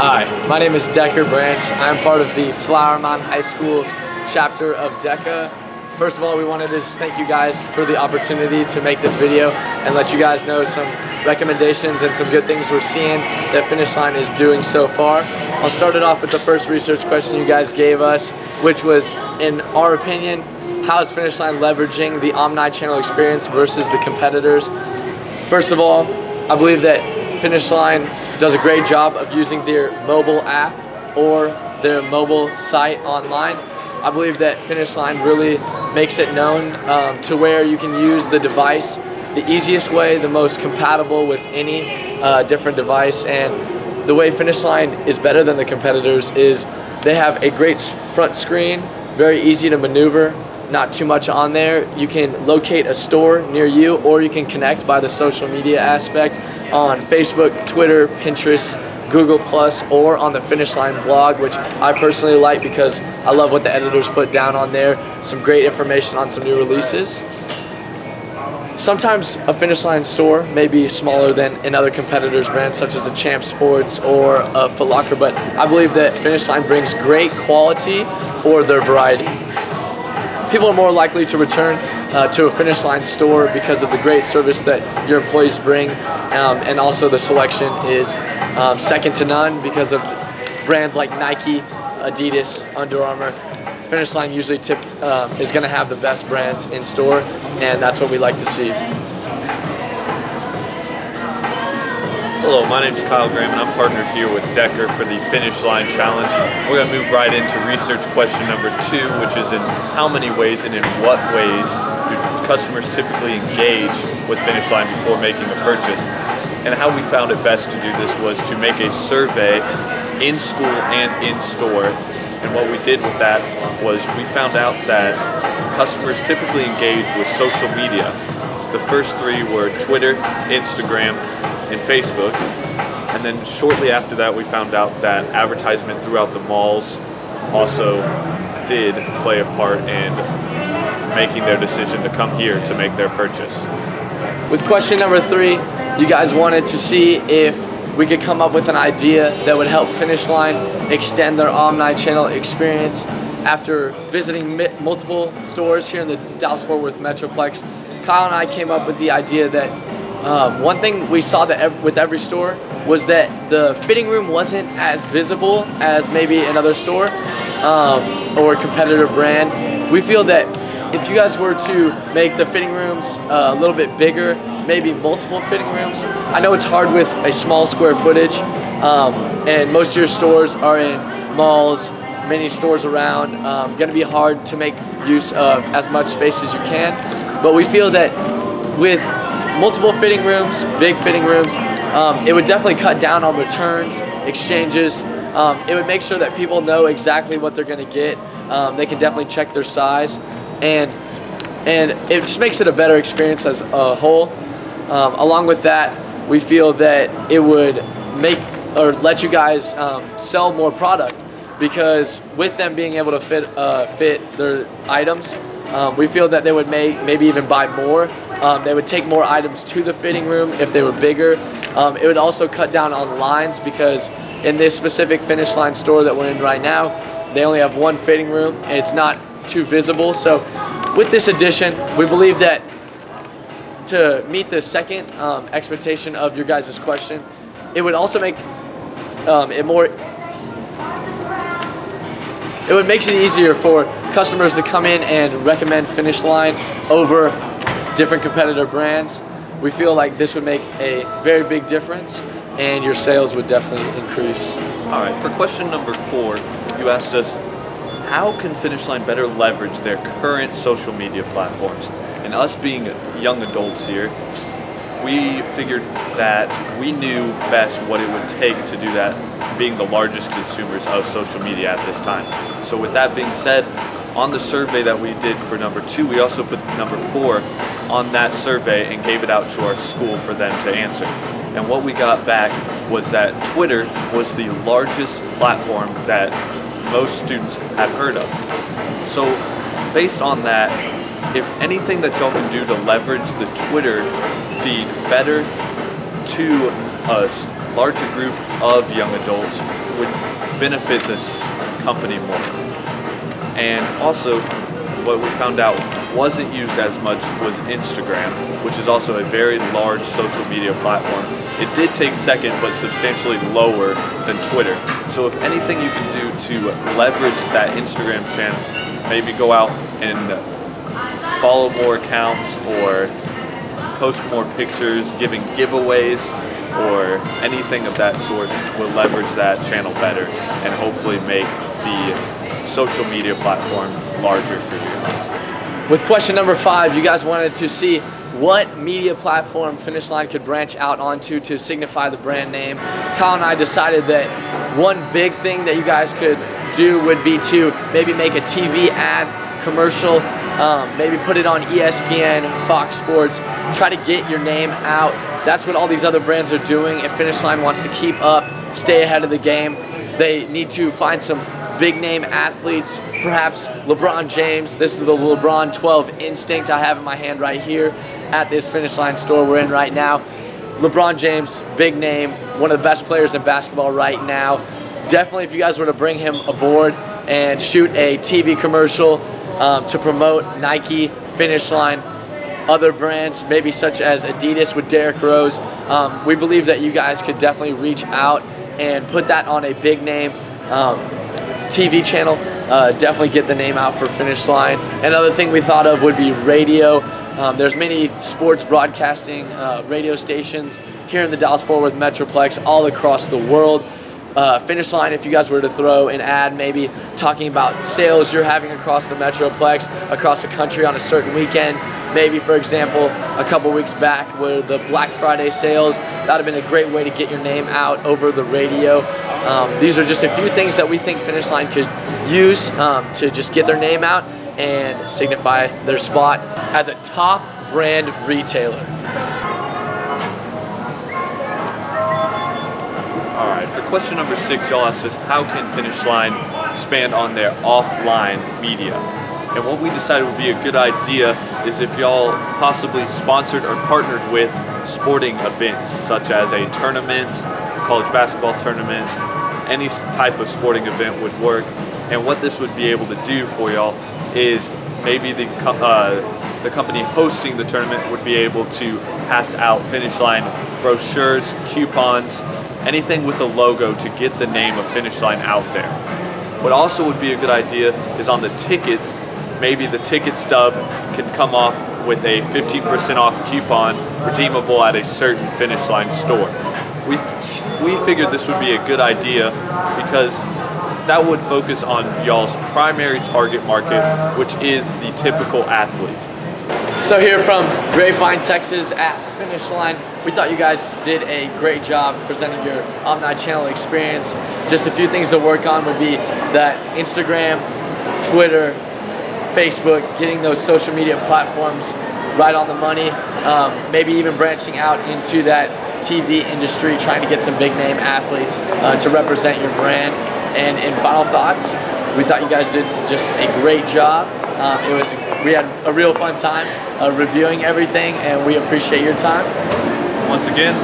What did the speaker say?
Hi, my name is Decker Branch. I'm part of the Flower Mound High School chapter of DECA. First of all, we wanted to just thank you guys for the opportunity to make this video and let you guys know some recommendations and some good things we're seeing that Finishline is doing so far. I'll start it off with the first research question you guys gave us, which was, in our opinion, how is Finishline leveraging the omni-channel experience versus the competitors? First of all, I believe that Finishline does a great job of using their mobile app or their mobile site online. I believe that Finishline really makes it known to where you can use the device the easiest way, the most compatible with any different device. And the way Finishline is better than the competitors is they have a great front screen, very easy to maneuver, not too much on there. You can locate a store near you, or you can connect by the social media aspect on Facebook, Twitter, Pinterest, Google+, or on the Finishline blog, which I personally like because I love what the editors put down on there. Some great information on some new releases. Sometimes a Finishline store may be smaller than in other competitors' brands such as a Champ Sports or a Foot Locker, but I believe that Finishline brings great quality for their variety. People are more likely to return to a Finishline store because of the great service that your employees bring, and also the selection is second to none because of brands like Nike, Adidas, Under Armour. Finishline usually is going to have the best brands in store, and that's what we like to see. Hello, my name is Kyle Graham, and I'm partnered here with Decker for the Finishline Challenge. We're going to move right into research question number 2, which is in how many ways and in what ways do customers typically engage with Finishline before making a purchase. And how we found it best to do this was to make a survey in school and in store. And what we did with that was we found out that customers typically engage with social media. The first 3 were Twitter, Instagram, and Facebook. And then shortly after that, we found out that advertisement throughout the malls also did play a part in making their decision to come here to make their purchase. With question number 3, you guys wanted to see if we could come up with an idea that would help Finishline extend their omni-channel experience. After visiting multiple stores here in the Dallas-Fort Worth Metroplex, Kyle and I came up with the idea that one thing we saw that with every store was that the fitting room wasn't as visible as maybe another store or competitor brand. We feel that if you guys were to make the fitting rooms a little bit bigger, maybe multiple fitting rooms. I know it's hard with a small square footage, and most of your stores are in malls, many stores around. Going to be hard to make use of as much space as you can, but we feel that with multiple fitting rooms, big fitting rooms, it would definitely cut down on returns, exchanges. It would make sure that people know exactly what they're going to get. They can definitely check their size, and it just makes it a better experience as a whole. Along with that, we feel that it would make or let you guys sell more product, because with them being able to fit their items, we feel that they would maybe even buy more. They would take more items to the fitting room if they were bigger. It would also cut down on lines, because in this specific Finishline store that we're in right now, they only have one fitting room and it's not too visible. So with this addition, we believe that to meet the second expectation of your guys' question, it would also make it would make it easier for customers to come in and recommend Finishline over different competitor brands. We feel like this would make a very big difference, and your sales would definitely increase. All right, for question number 4, you asked us, how can Finishline better leverage their current social media platforms? And us being young adults here, we figured that we knew best what it would take to do that, being the largest consumers of social media at this time. So with that being said, on the survey that we did for number 2, we also put number 4 on that survey and gave it out to our school for them to answer. And what we got back was that Twitter was the largest platform that most students had heard of. So based on that, if anything that y'all can do to leverage the Twitter feed better to a larger group of young adults, would benefit this company more. And also, what we found out wasn't used as much was Instagram, which is also a very large social media platform. It did take second, but substantially lower than Twitter. So if anything you can do to leverage that Instagram channel, maybe go out and follow more accounts or post more pictures, giving giveaways, or anything of that sort will leverage that channel better and hopefully make the social media platform larger for you guys. With question number 5, you guys wanted to see what media platform Finishline could branch out onto to signify the brand name. Kyle and I decided that one big thing that you guys could do would be to maybe make a TV ad commercial, maybe put it on ESPN, Fox Sports, try to get your name out. That's what all these other brands are doing. If Finishline wants to keep up, stay ahead of the game, they need to find some big name athletes, perhaps LeBron James. This is the LeBron 12 Instinct I have in my hand right here at this Finishline store we're in right now. LeBron James, big name, one of the best players in basketball right now. Definitely if you guys were to bring him aboard and shoot a TV commercial to promote Nike, Finishline, other brands, maybe such as Adidas with Derrick Rose, we believe that you guys could definitely reach out and put that on a big name TV channel, definitely get the name out for Finishline. Another thing we thought of would be radio. There's many sports broadcasting radio stations here in the Dallas-Fort Worth Metroplex all across the world. Finishline, if you guys were to throw an ad maybe talking about sales you're having across the Metroplex, across the country on a certain weekend, maybe for example a couple weeks back where the Black Friday sales, that would have been a great way to get your name out over the radio. These are just a few things that we think Finishline could use to just get their name out and signify their spot as a top brand retailer. Alright, for question number 6, y'all asked us how can Finishline expand on their offline media? And what we decided would be a good idea is if y'all possibly sponsored or partnered with sporting events such as a tournament, college basketball tournament, any type of sporting event would work. And what this would be able to do for y'all is maybe the company hosting the tournament would be able to pass out Finishline brochures, coupons, anything with the logo to get the name of Finishline out there. What also would be a good idea is on the tickets, maybe the ticket stub can come off with a 15% off coupon redeemable at a certain Finishline store. We figured this would be a good idea because that would focus on y'all's primary target market, which is the typical athlete. So here from Grapevine, Texas at Finishline, we thought you guys did a great job presenting your omni-channel experience. Just a few things to work on would be that Instagram, Twitter, Facebook, getting those social media platforms right on the money, maybe even branching out into that TV industry, trying to get some big name athletes to represent your brand. And in final thoughts, we thought you guys did just a great job. We had a real fun time reviewing everything, and we appreciate your time. Once again,